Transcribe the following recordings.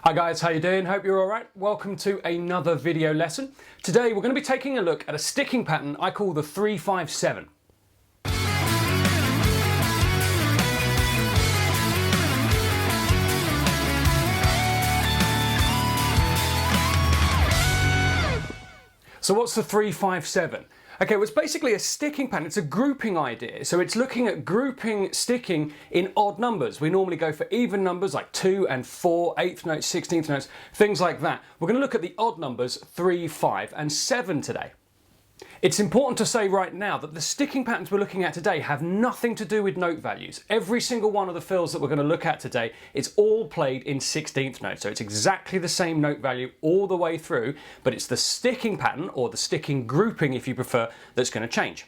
Hi guys, how you doing? Hope you're alright. Welcome to another video lesson. Today we're going to be taking a look at a sticking pattern I call the 3-5-7. So what's the 3-5-7? Okay, well it's basically a sticking pattern. It's a grouping idea. So it's looking at grouping sticking in odd numbers. We normally go for even numbers like 2 and 4, 8th notes, 16th notes, things like that. We're going to look at the odd numbers 3, 5 and 7 today. It's important to say right now that the sticking patterns we're looking at today have nothing to do with note values. Every single one of the fills that we're going to look at today, it's all played in 16th notes. So it's exactly the same note value all the way through, but it's the sticking pattern, or the sticking grouping if you prefer, that's going to change.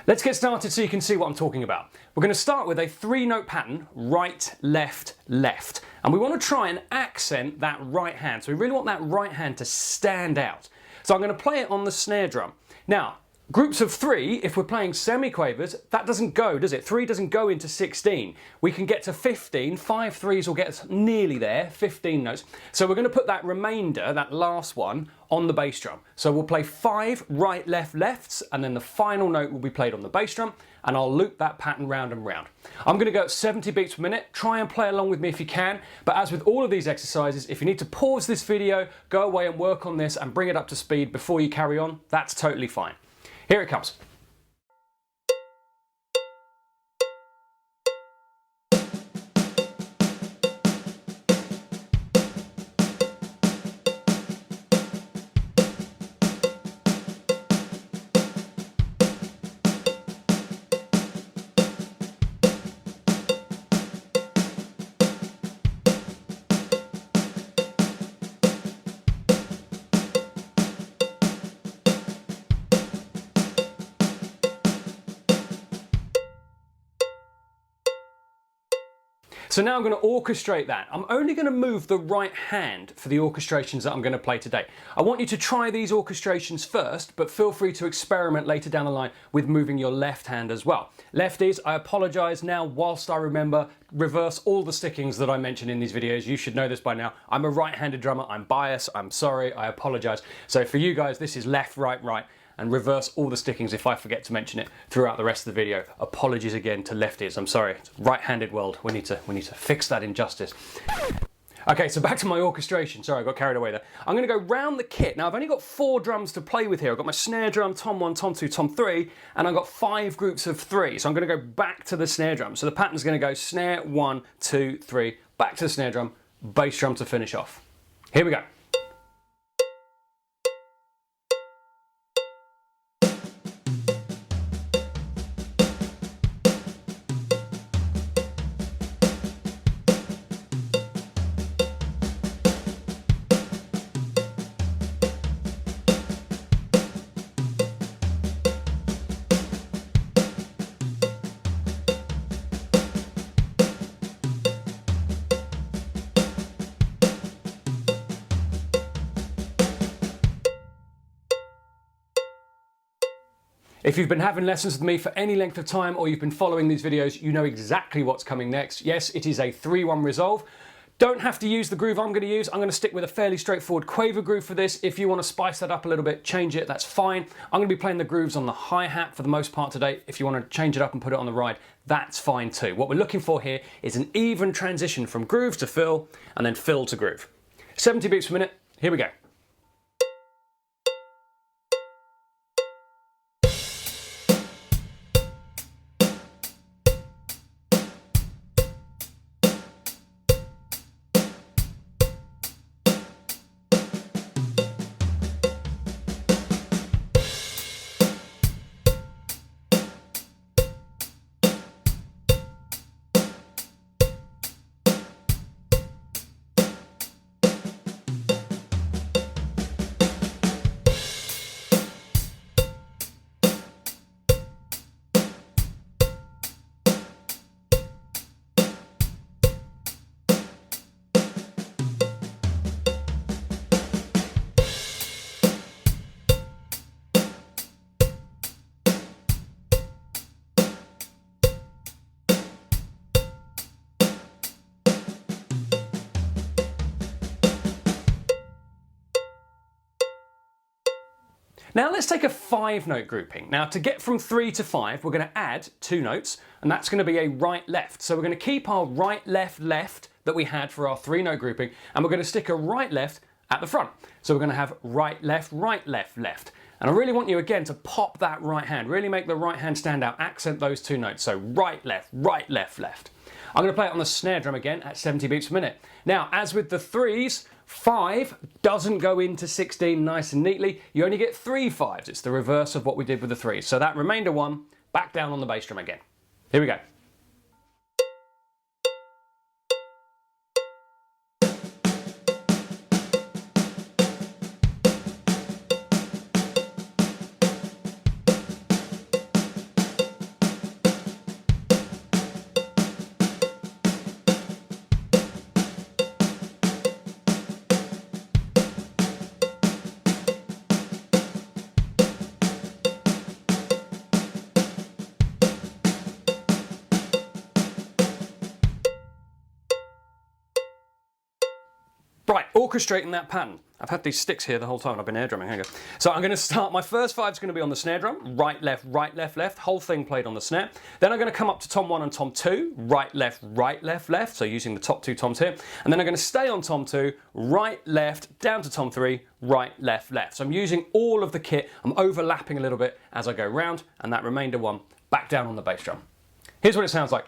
Let's get started so you can see what I'm talking about. We're going to start with a 3-note pattern, right, left, left. And we want to try and accent that right hand. So we really want that right hand to stand out. So I'm going to play it on the snare drum. Now, groups of 3, if we're playing semiquavers, that doesn't go, does it? 3 doesn't go into 16. We can get to 15, 5 3s will get us nearly there, 15 notes. So we're going to put that remainder, that last one, on the bass drum. So we'll play 5 right, left, lefts, and then the final note will be played on the bass drum, and I'll loop that pattern round and round. I'm going to go at 70 beats per minute. Try and play along with me if you can, but as with all of these exercises, if you need to pause this video, go away and work on this and bring it up to speed before you carry on, that's totally fine. Here it comes. So now I'm going to orchestrate that. I'm only going to move the right hand for the orchestrations that I'm going to play today. I want you to try these orchestrations first, but feel free to experiment later down the line with moving your left hand as well. Lefties, I apologise now whilst I remember, reverse all the stickings that I mentioned in these videos. You should know this by now. I'm a right-handed drummer. I'm biased. I'm sorry. I apologise. So for you guys, this is left, right, right. And reverse all the stickings if I forget to mention it throughout the rest of the video. Apologies again to lefties, I'm sorry. It's a right-handed world, we need to fix that injustice. Okay, so back to my orchestration. Sorry, I got carried away there. I'm gonna go round the kit. Now I've only got 4 drums to play with here. I've got my snare drum, tom 1, tom 2, tom 3, and I've got 5 groups of 3. So I'm gonna go back to the snare drum. So the pattern's gonna go snare, 1, 2, 3, back to the snare drum, bass drum to finish off. Here we go. If you've been having lessons with me for any length of time, or you've been following these videos, you know exactly what's coming next. Yes, it is a 3-1 resolve. Don't have to use the groove I'm going to use. I'm going to stick with a fairly straightforward quaver groove for this. If you want to spice that up a little bit, change it, that's fine. I'm going to be playing the grooves on the hi-hat for the most part today. If you want to change it up and put it on the ride, that's fine too. What we're looking for here is an even transition from groove to fill, and then fill to groove. 70 beats per minute, here we go. Now let's take a 5-note grouping. Now to get from 3 to 5, we're going to add 2 notes, and that's going to be a right-left. So we're going to keep our right-left-left that we had for our 3-note grouping, and we're going to stick a right-left at the front. So we're going to have right-left, right-left-left. And I really want you again to pop that right hand, really make the right hand stand out, accent those 2 notes. So right-left, right-left-left. I'm going to play it on the snare drum again at 70 beats per minute. Now, as with the 3s, 5 doesn't go into 16 nice and neatly. You only get 3 5s. It's the reverse of what we did with the 3s. So that remainder 1, back down on the bass drum again. Here we go. Right, orchestrating that pattern. I've had these sticks here the whole time. I've been air drumming. Here we go. So I'm going to start. My first 5 is going to be on the snare drum. Right, left, left. Whole thing played on the snare. Then I'm going to come up to tom 1 and tom 2. Right, left, left. So using the top 2 toms here. And then I'm going to stay on tom 2. Right, left, down to tom 3. Right, left. So I'm using all of the kit. I'm overlapping a little bit as I go round. And that remainder 1 back down on the bass drum. Here's what it sounds like.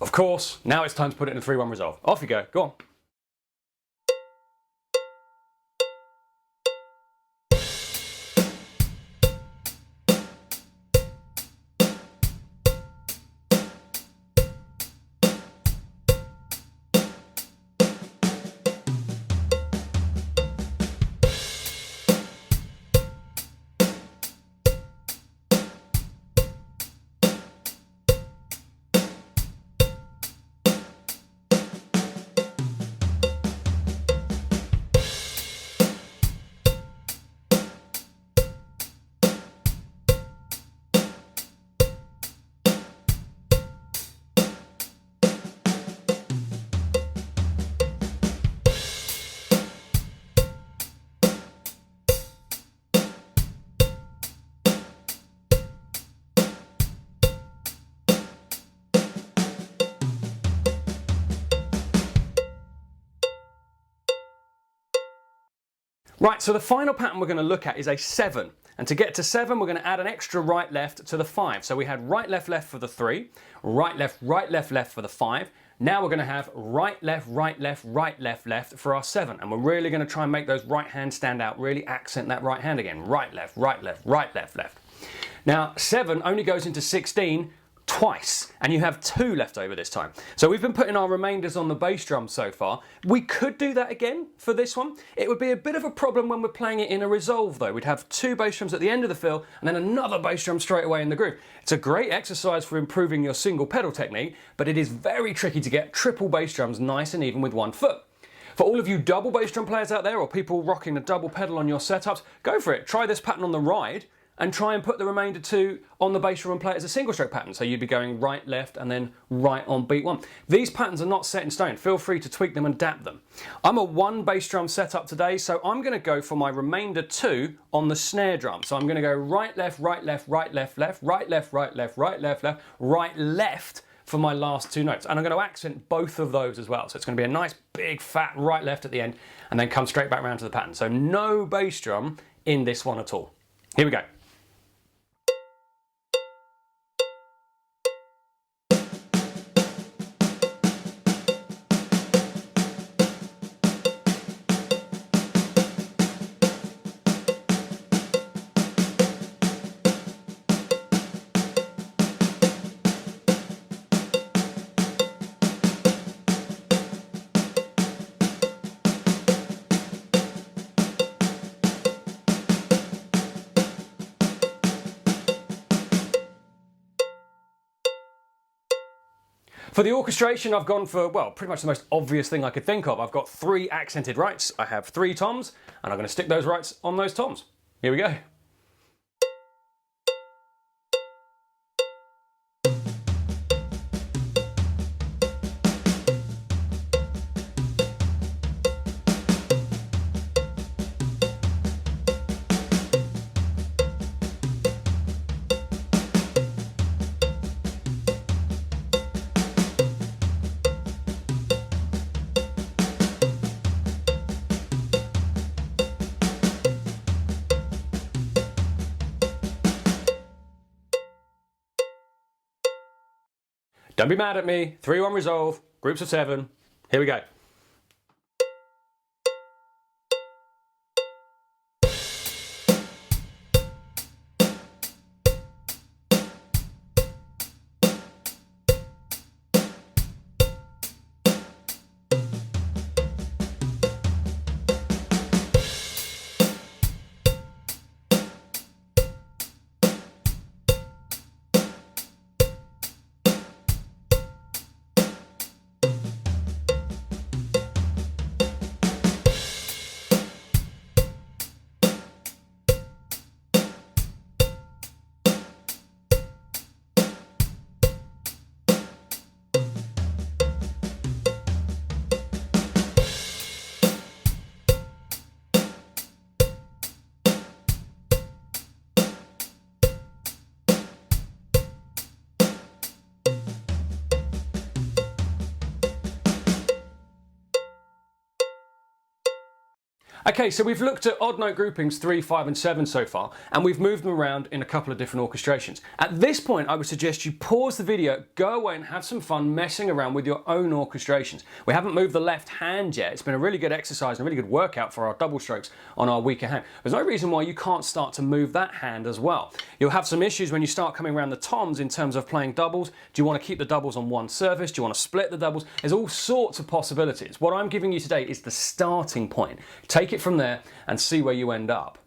Of course, now it's time to put it in a 3-1 resolve. Off you go, go on. Right, so the final pattern we're going to look at is a 7. And to get to 7, we're going to add an extra right left to the 5. So we had right left for the 3, right left for the 5. Now we're going to have right left for our 7. And we're really going to try and make those right hands stand out, really accent that right hand again. Right left. Now 7 only goes into 16 twice, and you have 2 left over this time. So we've been putting our remainders on the bass drum so far. We could do that again for this one. It would be a bit of a problem when we're playing it in a resolve though. We'd have 2 bass drums at the end of the fill and then another bass drum straight away in the groove. It's a great exercise for improving your single pedal technique, but it is very tricky to get triple bass drums nice and even with 1 foot. For all of you double bass drum players out there, or people rocking a double pedal on your setups, go for it. Try this pattern on the ride and try and put the remainder 2 on the bass drum and play it as a single stroke pattern. So you'd be going right, left, and then right on beat 1. These patterns are not set in stone. Feel free to tweak them and adapt them. I'm a 1 bass drum setup today, so I'm going to go for my remainder 2 on the snare drum. So I'm going to go right, left, right, left, right, left, right, left, right, left for my last 2 notes. And I'm going to accent both of those as well. So it's going to be a nice big fat right, left at the end, and then come straight back around to the pattern. So no bass drum in this one at all. Here we go. For the orchestration, I've gone for, well, pretty much the most obvious thing I could think of. I've got 3 accented rights, I have 3 toms, and I'm going to stick those rights on those toms. Here we go. Don't be mad at me. 3-1 resolve, groups of 7. Here we go. Okay, so we've looked at odd note groupings 3, 5 and 7 so far, and we've moved them around in a couple of different orchestrations. At this point, I would suggest you pause the video, go away and have some fun messing around with your own orchestrations. We haven't moved the left hand yet. It's been a really good exercise and a really good workout for our double strokes on our weaker hand. There's no reason why you can't start to move that hand as well. You'll have some issues when you start coming around the toms in terms of playing doubles. Do you want to keep the doubles on one surface? Do you want to split the doubles? There's all sorts of possibilities. What I'm giving you today is the starting point. Take it from there and see where you end up.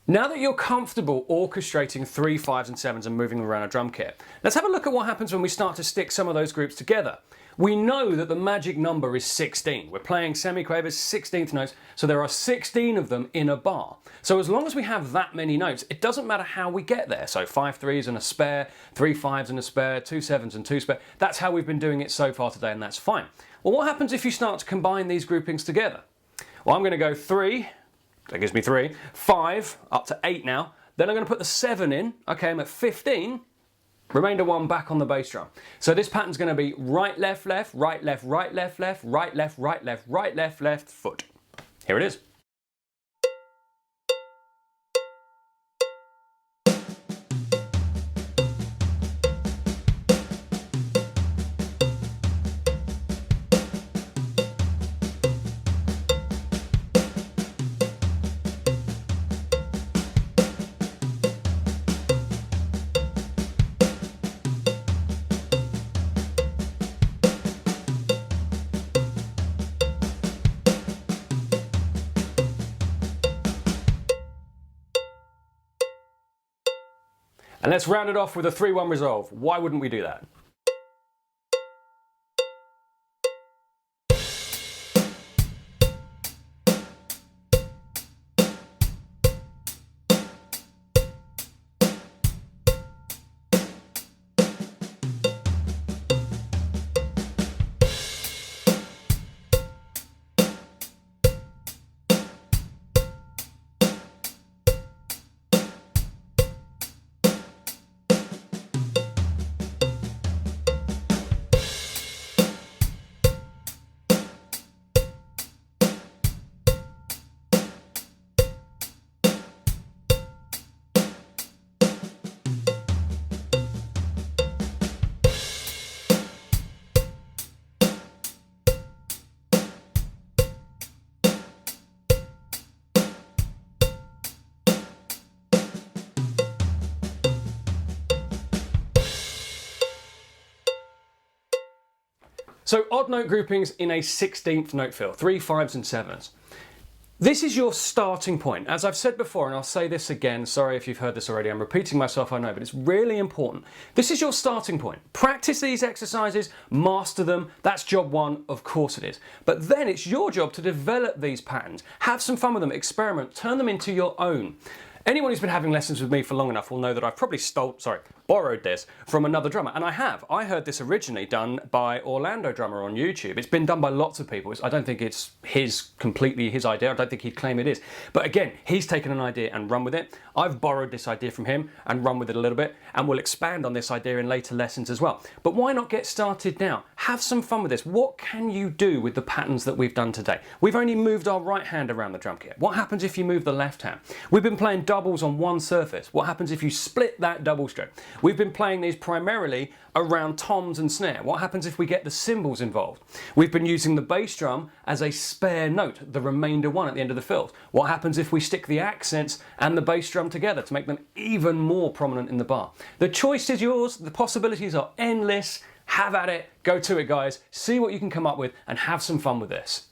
Now that you're comfortable orchestrating 3, 5s and 7s and moving them around a drum kit, let's have a look at what happens when we start to stick some of those groups together. We know that the magic number is 16. We're playing semiquavers, 16th notes, so there are 16 of them in a bar. So as long as we have that many notes, it doesn't matter how we get there. So 5 3s and a spare, 3 5s and a spare, 2 7s and 2 spare. That's how we've been doing it so far today, and that's fine. Well, what happens if you start to combine these groupings together? Well, I'm going to go 3, that gives me 3, 5, up to 8 now. Then I'm going to put the 7 in. Okay, I'm at 15. Remainder 1 back on the bass drum. So this pattern's going to be right, left, left, right, left, right, left, left, right, left, right, left, right, left, left, foot. Here it is. And let's round it off with a 3-1 resolve. Why wouldn't we do that? So odd note groupings in a 16th note fill, 3 5s and 7s. This is your starting point. As I've said before, and I'll say this again, sorry if you've heard this already, I'm repeating myself, I know, but it's really important. This is your starting point. Practice these exercises, master them, that's job one, of course it is. But then it's your job to develop these patterns, have some fun with them, experiment, turn them into your own. Anyone who's been having lessons with me for long enough will know that I've probably borrowed this from another drummer, and I have. I heard this originally done by Orlando Drummer on YouTube. It's been done by lots of people. I don't think it's completely his idea. I don't think he'd claim it is. But again, he's taken an idea and run with it. I've borrowed this idea from him and run with it a little bit, and we'll expand on this idea in later lessons as well. But why not get started now? Have some fun with this. What can you do with the patterns that we've done today? We've only moved our right hand around the drum kit. What happens if you move the left hand? We've been playing doubles on one surface. What happens if you split that double stroke? We've been playing these primarily around toms and snare. What happens if we get the cymbals involved? We've been using the bass drum as a spare note, the remainder one at the end of the fills. What happens if we stick the accents and the bass drum together to make them even more prominent in the bar? The choice is yours. The possibilities are endless. Have at it. Go to it, guys. See what you can come up with and have some fun with this.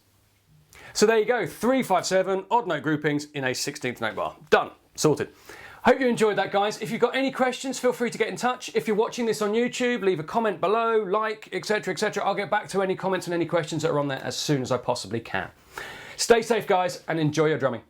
So there you go, 3, 5, 7 odd note groupings in a 16th note bar. Done. Sorted. Hope you enjoyed that, guys. If you've got any questions, feel free to get in touch. If you're watching this on YouTube, leave a comment below, like, etc, etc. I'll get back to any comments and any questions that are on there as soon as I possibly can. Stay safe, guys, and enjoy your drumming.